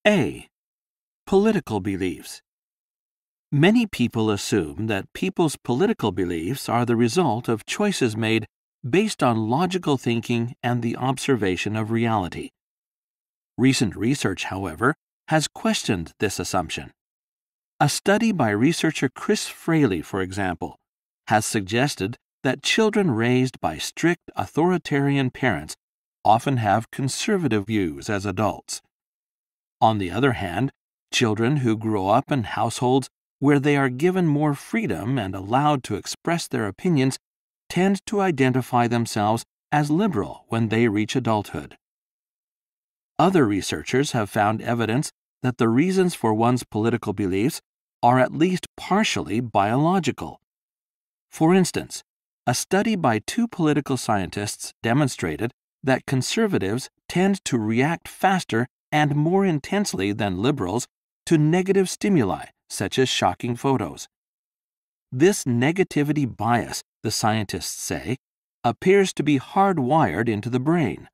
A. Political beliefs. Many people assume that people's political beliefs are the result of choices made based on logical thinking and the observation of reality. Recent research, however, has questioned this assumption. A study by researcher Chris Fraley, for example, has suggested that children raised by strict authoritarian parents often have conservative views as adults. On the other hand, children who grow up in households where they are given more freedom and allowed to express their opinions tend to identify themselves as liberal when they reach adulthood. Other researchers have found evidence that the reasons for one's political beliefs are at least partially biological. For instance, a study by two political scientists demonstrated that conservatives tend to react faster and more intensely than liberals to negative stimuli, such as shocking photos. This negativity bias, the scientists say, appears to be hardwired into the brain.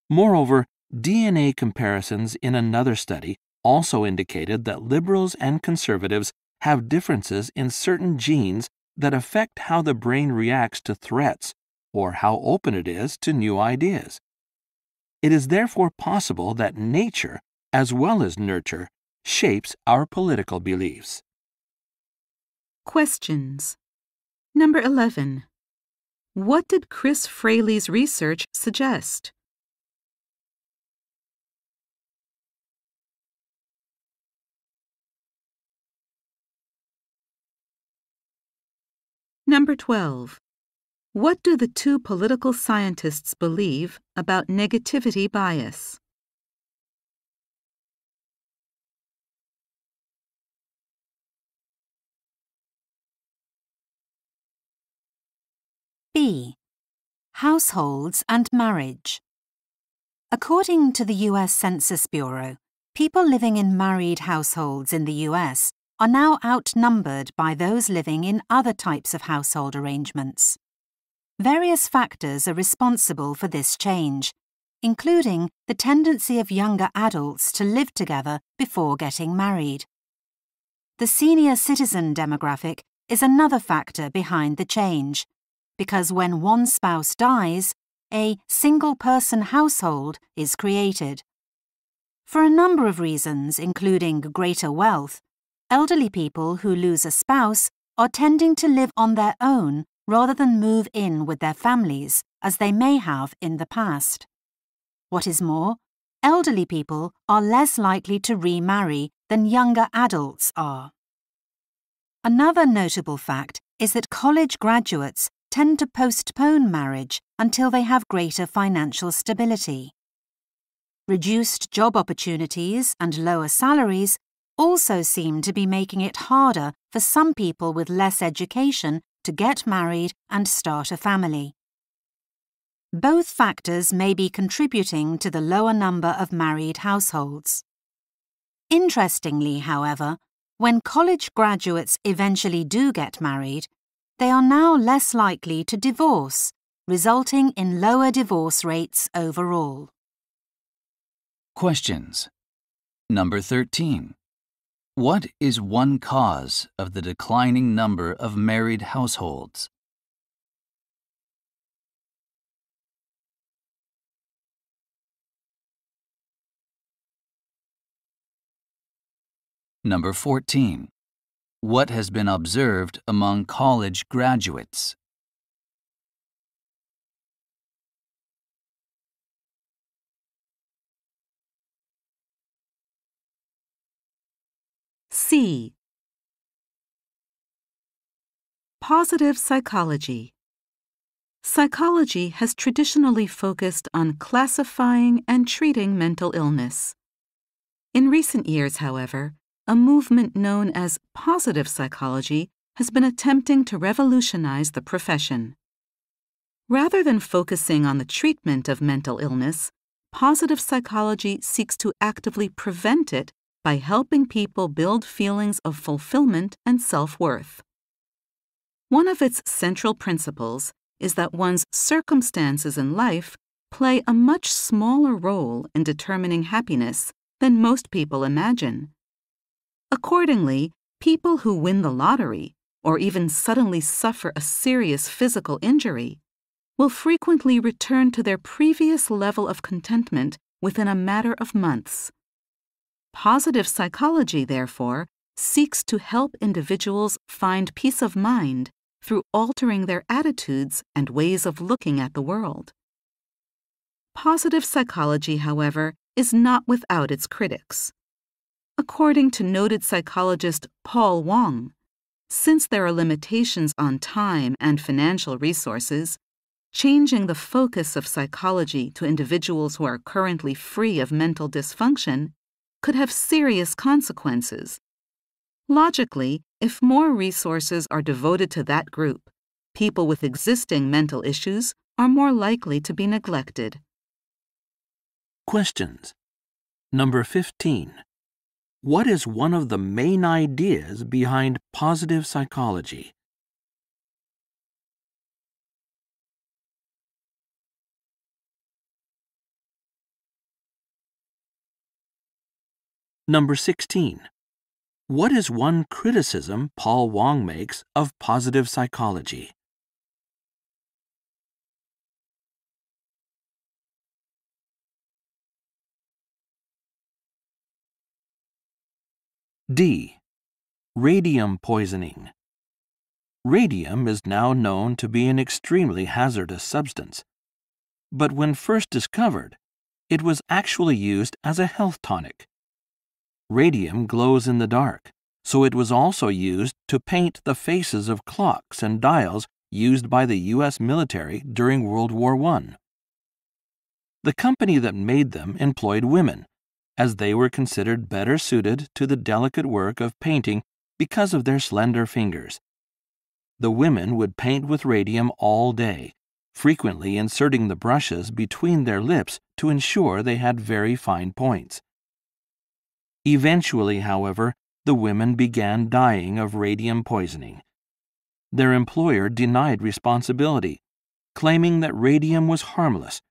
Moreover, DNA comparisons in another study also indicated that liberals and conservatives have differences in certain genes that affect how the brain reacts to threats or how open it is to new ideas. It is therefore possible that nature, as well as nurture, shapes our political beliefs. Questions. Number 11. What did Chris Fraley's research suggest? Number 12. What do the two political scientists believe about negativity bias? B. Households and marriage. According to the U.S. Census Bureau, people living in married households in the U.S. are now outnumbered by those living in other types of household arrangements. Various factors are responsible for this change, including the tendency of younger adults to live together before getting married. The senior citizen demographic is another factor behind the change, because when one spouse dies, a single-person household is created. For a number of reasons, including greater wealth, elderly people who lose a spouse are tending to live on their own rather than move in with their families, as they may have in the past. What is more, elderly people are less likely to remarry than younger adults are. Another notable fact is that college graduates tend to postpone marriage until they have greater financial stability. Reduced job opportunities and lower salaries also seem to be making it harder for some people with less education to get married and start a family. Both factors may be contributing to the lower number of married households. Interestingly, however, when college graduates eventually do get married, they are now less likely to divorce, resulting in lower divorce rates overall. Questions. Number 13. What is one cause of the declining number of married households? Number 14. What has been observed among college graduates? C. Positive psychology. Psychology has traditionally focused on classifying and treating mental illness. In recent years, however, a movement known as positive psychology has been attempting to revolutionize the profession. Rather than focusing on the treatment of mental illness, positive psychology seeks to actively prevent it by helping people build feelings of fulfillment and self-worth. One of its central principles is that one's circumstances in life play a much smaller role in determining happiness than most people imagine. Accordingly, people who win the lottery, or even suddenly suffer a serious physical injury, will frequently return to their previous level of contentment within a matter of months. Positive psychology, therefore, seeks to help individuals find peace of mind through altering their attitudes and ways of looking at the world. Positive psychology, however, is not without its critics. According to noted psychologist Paul Wong, since there are limitations on time and financial resources, changing the focus of psychology to individuals who are currently free of mental dysfunction could have serious consequences. Logically, if more resources are devoted to that group, people with existing mental issues are more likely to be neglected. Questions. Number 15. What is one of the main ideas behind positive psychology? Number 16. What is one criticism Paul Wong makes of positive psychology? D. Radium poisoning. Radium is now known to be an extremely hazardous substance. But when first discovered, it was actually used as a health tonic. Radium glows in the dark, so it was also used to paint the faces of clocks and dials used by the U.S. military during World War I. The company that made them employed women, as they were considered better suited to the delicate work of painting because of their slender fingers. The women would paint with radium all day, frequently inserting the brushes between their lips to ensure they had very fine points. Eventually, however, the women began dying of radium poisoning. Their employer denied responsibility, claiming that radium was harmless.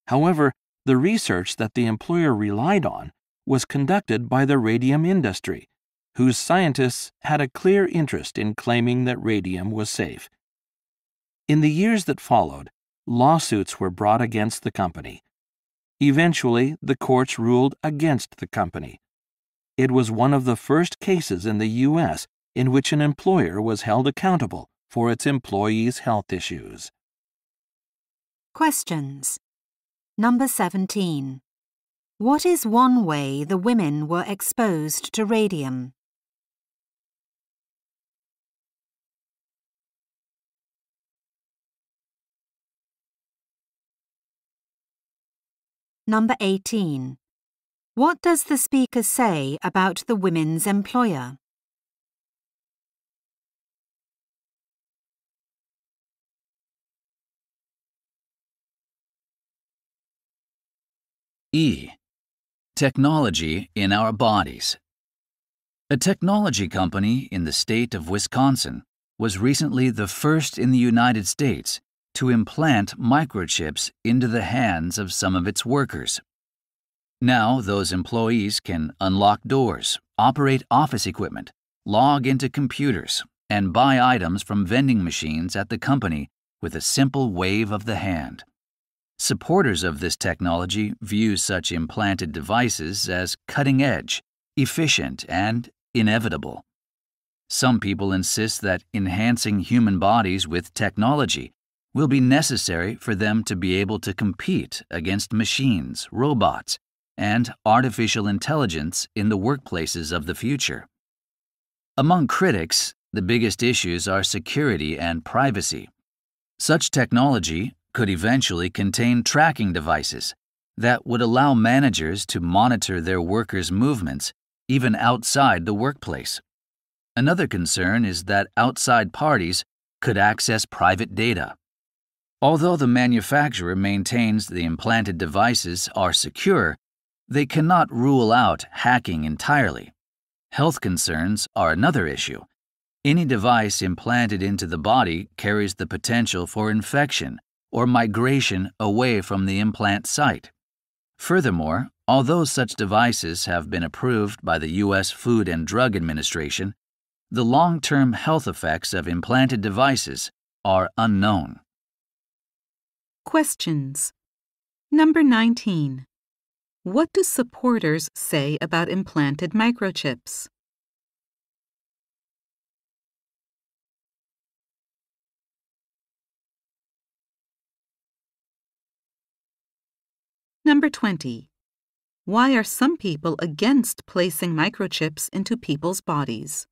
However, the research that the employer relied on was conducted by the radium industry, whose scientists had a clear interest in claiming that radium was safe. In the years that followed, lawsuits were brought against the company. Eventually, the courts ruled against the company. It was one of the first cases in the U.S. in which an employer was held accountable for its employees' health issues. Questions. Number 17. What is one way the women were exposed to radium? Number 18. What does the speaker say about the women's employer? E. Technology in our bodies. A technology company in the state of Wisconsin was recently the first in the United States to implant microchips into the hands of some of its workers. Now, those employees can unlock doors, operate office equipment, log into computers, and buy items from vending machines at the company with a simple wave of the hand. Supporters of this technology view such implanted devices as cutting-edge, efficient, and inevitable. Some people insist that enhancing human bodies with technology will be necessary for them to be able to compete against machines, robots, and artificial intelligence in the workplaces of the future. Among critics, the biggest issues are security and privacy. Such technology could eventually contain tracking devices that would allow managers to monitor their workers' movements even outside the workplace. Another concern is that outside parties could access private data. Although the manufacturer maintains the implanted devices are secure, they cannot rule out hacking entirely. Health concerns are another issue. Any device implanted into the body carries the potential for infection or migration away from the implant site. Furthermore, Although such devices have been approved by the U.S. Food and Drug Administration, the long-term health effects of implanted devices are unknown. Questions. Number 19. What do supporters say about implanted microchips? Number 20. Why are some people against placing microchips into people's bodies?